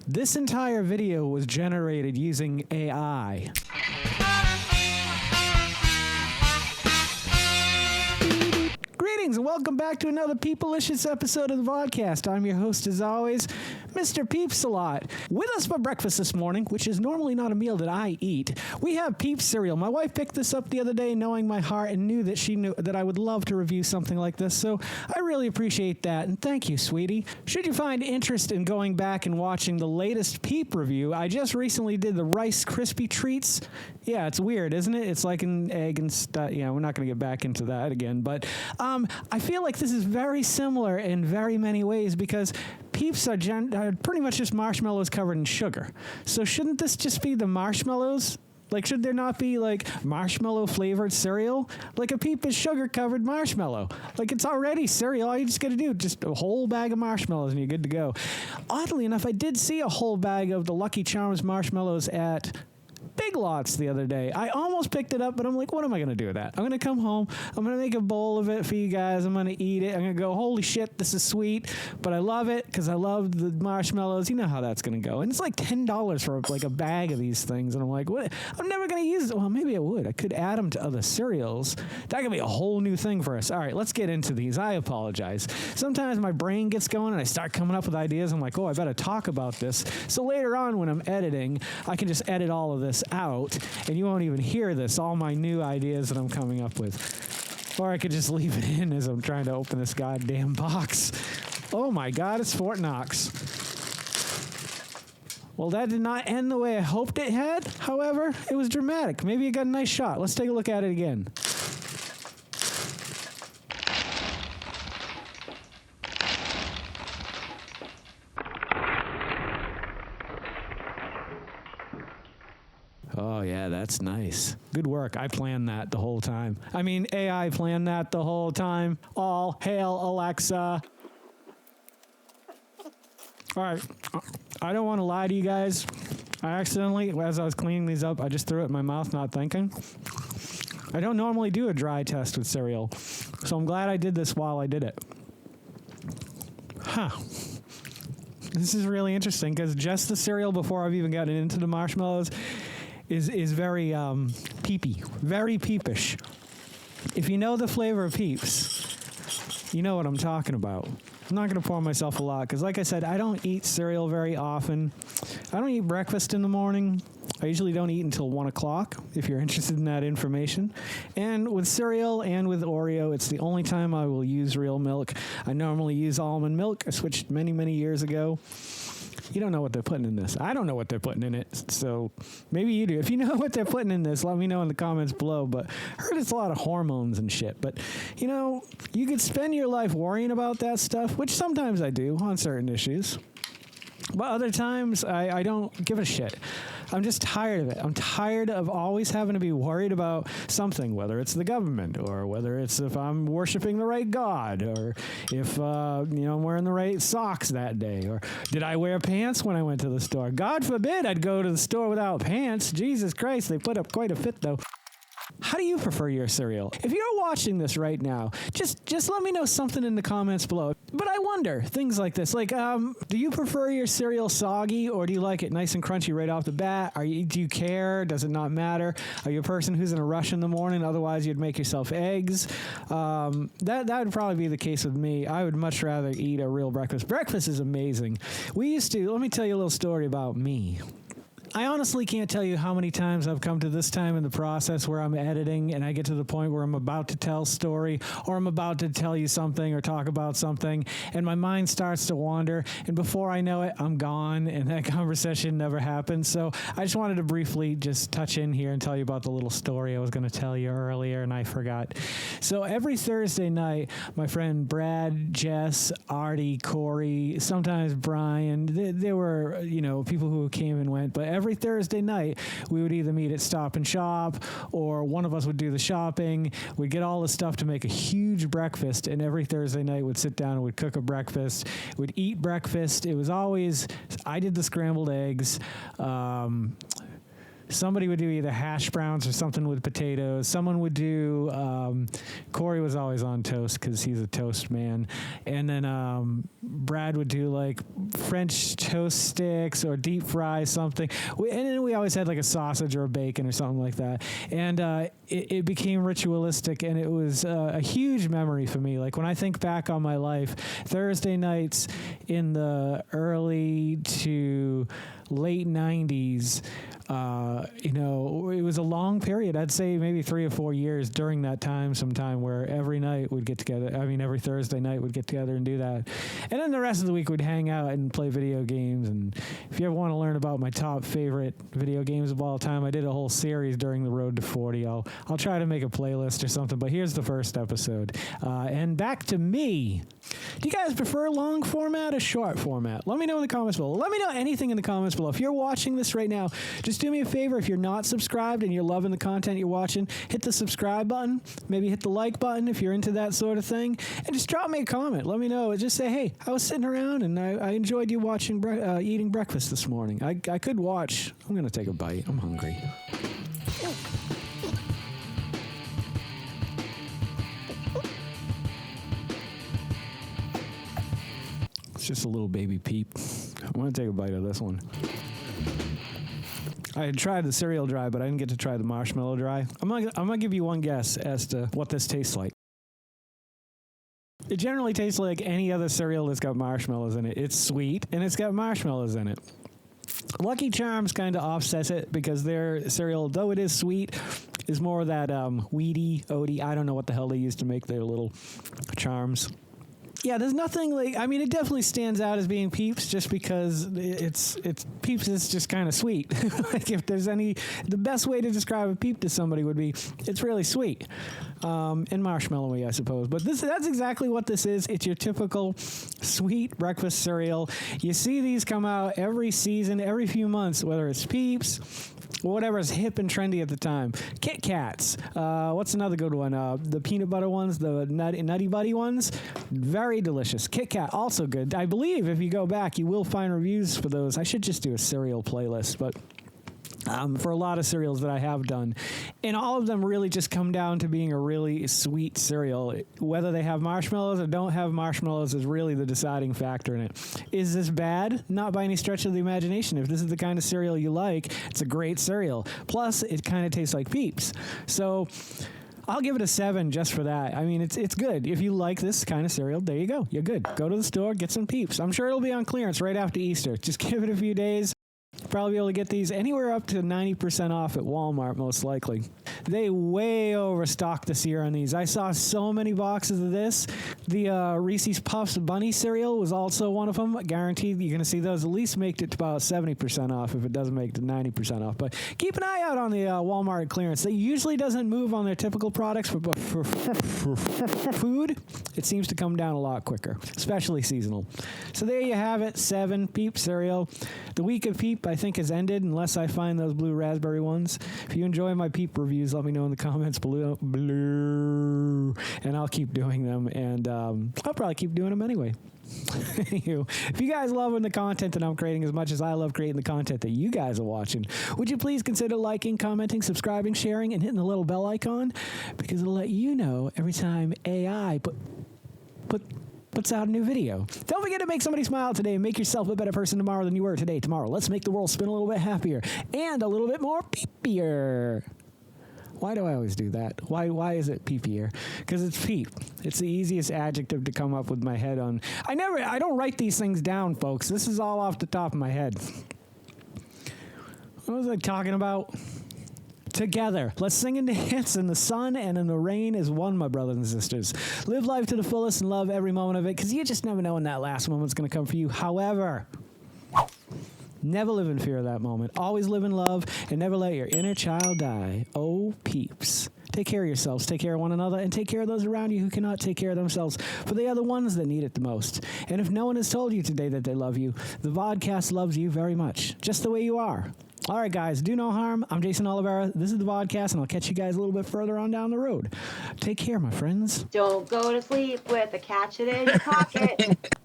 This entire video was generated using AI. Greetings and welcome back to another Peopleicious episode of the Vodkast. I'm your host, as always, Mr. Peeps a lot. With us for breakfast this morning, which is normally not a meal that I eat, we have Peeps Cereal. My wife picked this up the other day, knowing my heart, and knew that she knew that I would love to review something like this, so I really appreciate that, and thank you, sweetie. Should you find interest in going back and watching the latest Peep review, I just recently did the Rice Krispie Treats. Yeah, it's weird, isn't it? It's like an egg and stuff. Yeah, we're not going to get back into that again, but I feel like this is very similar in very many ways because Peeps are pretty much just marshmallows covered in sugar. So shouldn't this just be the marshmallows? Like, should there not be, like, marshmallow-flavored cereal? Like, a Peep is sugar-covered marshmallow. Like, it's already cereal. All you just got to do, just a whole bag of marshmallows and you're good to go. Oddly enough, I did see a whole bag of the Lucky Charms marshmallows at Big Lots the other day. I almost picked it up, but I'm like, what am I going to do with that? I'm going to come home. I'm going to make a bowl of it for you guys. I'm going to eat it. I'm going to go, holy shit, this is sweet, but I love it because I love the marshmallows. You know how that's going to go. And it's like $10 for like a bag of these things. And I'm like, what? I'm never going to use it. Well, maybe I would. I could add them to other cereals. That could be a whole new thing for us. All right, let's get into these. I apologize. Sometimes my brain gets going and I start coming up with ideas. I'm like, oh, I better talk about this. So later on when I'm editing, I can just edit all of this out and you won't even hear this, all my new ideas that I'm coming up with. Or I could just leave it in as I'm trying to open this goddamn box. Oh my god, it's Fort Knox. Well, that did not end the way I hoped it had. However, it was dramatic. Maybe it got a nice shot. Let's take a look at it again. Oh, yeah, that's nice. Good work. I planned that the whole time. I mean, AI planned that the whole time. All hail Alexa. All right. I don't want to lie to you guys. I accidentally, as I was cleaning these up, I just threw it in my mouth not thinking. I don't normally do a dry test with cereal, so I'm glad I did this while I did it. Huh. This is really interesting because just the cereal before I've even gotten into the marshmallows is very peepy, very peepish. If you know the flavor of Peeps, you know what I'm talking about. I'm not going to pour myself a lot because, like I said, I don't eat cereal very often. I don't eat breakfast in the morning. I usually don't eat until 1 o'clock, if you're interested in that information. And with cereal and with Oreo, it's the only time I will use real milk. I normally use almond milk. I switched many, many years ago. You don't know what they're putting in this. I don't know what they're putting in it, so maybe you do. If you know what they're putting in this, let me know in the comments below. But I heard it's a lot of hormones and shit. But, you know, you could spend your life worrying about that stuff, which sometimes I do on certain issues. But other times, I don't give a shit. I'm just tired of it. I'm tired of always having to be worried about something, whether it's the government or whether it's if I'm worshiping the right God or if, I'm wearing the right socks that day or did I wear pants when I went to the store? God forbid I'd go to the store without pants. Jesus Christ, they put up quite a fit, though. How do you prefer your cereal? If you're watching this right now, just let me know something in the comments below. But I wonder, things like this, like, do you prefer your cereal soggy or do you like it nice and crunchy right off the bat? Do you care? Does it not matter? Are you a person who's in a rush in the morning? Otherwise, you'd make yourself eggs. That would probably be the case with me. I would much rather eat a real breakfast. Breakfast is amazing. Let me tell you a little story about me. I honestly can't tell you how many times I've come to this time in the process where I'm editing and I get to the point where I'm about to tell a story or I'm about to tell you something or talk about something and my mind starts to wander and before I know it, I'm gone and that conversation never happens. So I just wanted to briefly just touch in here and tell you about the little story I was going to tell you earlier and I forgot. So every Thursday night, my friend Brad, Jess, Artie, Corey, sometimes Brian, there were, people who came and went, but every Thursday night, we would either meet at Stop and Shop or one of us would do the shopping. We'd get all the stuff to make a huge breakfast, and every Thursday night we'd sit down and we'd cook a breakfast. We'd eat breakfast. It was always, I did the scrambled eggs. somebody would do either hash browns or something with potatoes. Someone would do, Corey was always on toast because he's a toast man. And then Brad would do like French toast sticks or deep fry something. And then we always had like a sausage or a bacon or something like that. And it became ritualistic, and it was a huge memory for me. Like when I think back on my life, Thursday nights in the early to late 90s, it was a long period. I'd say maybe 3 or 4 years during that time, sometime where every night we'd get together. I mean, every Thursday night we'd get together and do that. And then the rest of the week we'd hang out and play video games. And if you ever want to learn about my top favorite video games of all time, I did a whole series during the Road to 40. I'll try to make a playlist or something, but here's the first episode. And back to me. Do you guys prefer long format or short format? Let me know in the comments below. Let me know anything in the comments below. If you're watching this right now, just do me a favor. If you're not subscribed and you're loving the content you're watching, hit the subscribe button. Maybe hit the like button if you're into that sort of thing. And just drop me a comment. Let me know. Just say, hey, I was sitting around and I enjoyed you watching eating breakfast this morning. I could watch. I'm going to take a bite. I'm hungry. It's just a little baby peep. I want to take a bite of this one. I had tried the cereal dry, but I didn't get to try the marshmallow dry. I'm gonna give you one guess as to what this tastes like. It generally tastes like any other cereal that's got marshmallows in it. It's sweet, and it's got marshmallows in it. Lucky Charms kind of offsets it because their cereal, though it is sweet, is more of that weedy, oaty. I don't know what the hell they use to make their little charms. Yeah, there's nothing like, I mean, it definitely stands out as being Peeps just because it's Peeps is just kind of sweet. Like if there's the best way to describe a Peep to somebody would be, it's really sweet. And marshmallowy, I suppose. But that's exactly what this is. It's your typical sweet breakfast cereal. You see these come out every season, every few months, whether it's Peeps, whatever's hip and trendy at the time. Kit Kats. What's another good one? The peanut butter ones, the Nutty Buddy ones. Very delicious. Kit Kat, also good. I believe if you go back, you will find reviews for those. I should just do a cereal playlist, but for a lot of cereals that I have done. And all of them really just come down to being a really sweet cereal. Whether they have marshmallows or don't have marshmallows is really the deciding factor in it. Is this bad? Not by any stretch of the imagination. If this is the kind of cereal you like, it's a great cereal. Plus, it kind of tastes like Peeps. So I'll give it a 7 just for that. I mean, it's good. If you like this kind of cereal, there you go. You're good. Go to the store, get some Peeps. I'm sure it'll be on clearance right after Easter. Just give it a few days. Probably be able to get these anywhere up to 90% off at Walmart, most likely. They way overstocked this year on these. I saw so many boxes of this. The Reese's Puffs Bunny cereal was also one of them. Guaranteed you're going to see those at least make it to about 70% off if it doesn't make it to 90% off. But keep an eye out on the Walmart clearance. They usually doesn't move on their typical products, but for food, it seems to come down a lot quicker, especially seasonal. So there you have it, 7 Peep cereal. The week of Peep, I think, has ended unless I find those blue raspberry ones. If you enjoy my Peep reviews, let me know in the comments below. And I'll keep doing them, and I'll probably keep doing them anyway. If you guys love the content that I'm creating as much as I love creating the content that you guys are watching, would you please consider liking, commenting, subscribing, sharing, and hitting the little bell icon? Because it'll let you know every time AI puts out a new video. Don't forget to make somebody smile today and make yourself a better person tomorrow than you were today. Tomorrow, let's make the world spin a little bit happier and a little bit more peepier. Why do I always do that? Why is it peepier? Because it's Peep. It's the easiest adjective to come up with my head on. I don't write these things down, folks. This is all off the top of my head. What was I talking about? Together. Let's sing and dance in the sun and in the rain as one, my brothers and sisters. Live life to the fullest and love every moment of it, because you just never know when that last moment's going to come for you. However, never live in fear of that moment. Always live in love and never let your inner child die. Oh, Peeps. Take care of yourselves, take care of one another, and take care of those around you who cannot take care of themselves, for they are the ones that need it the most. And if no one has told you today that they love you, the Vodkast loves you very much, just the way you are. All right, guys, do no harm. I'm Geycen Oliveira. This is the Vodkast, and I'll catch you guys a little bit further on down the road. Take care, my friends. Don't go to sleep with a catch it in your pocket.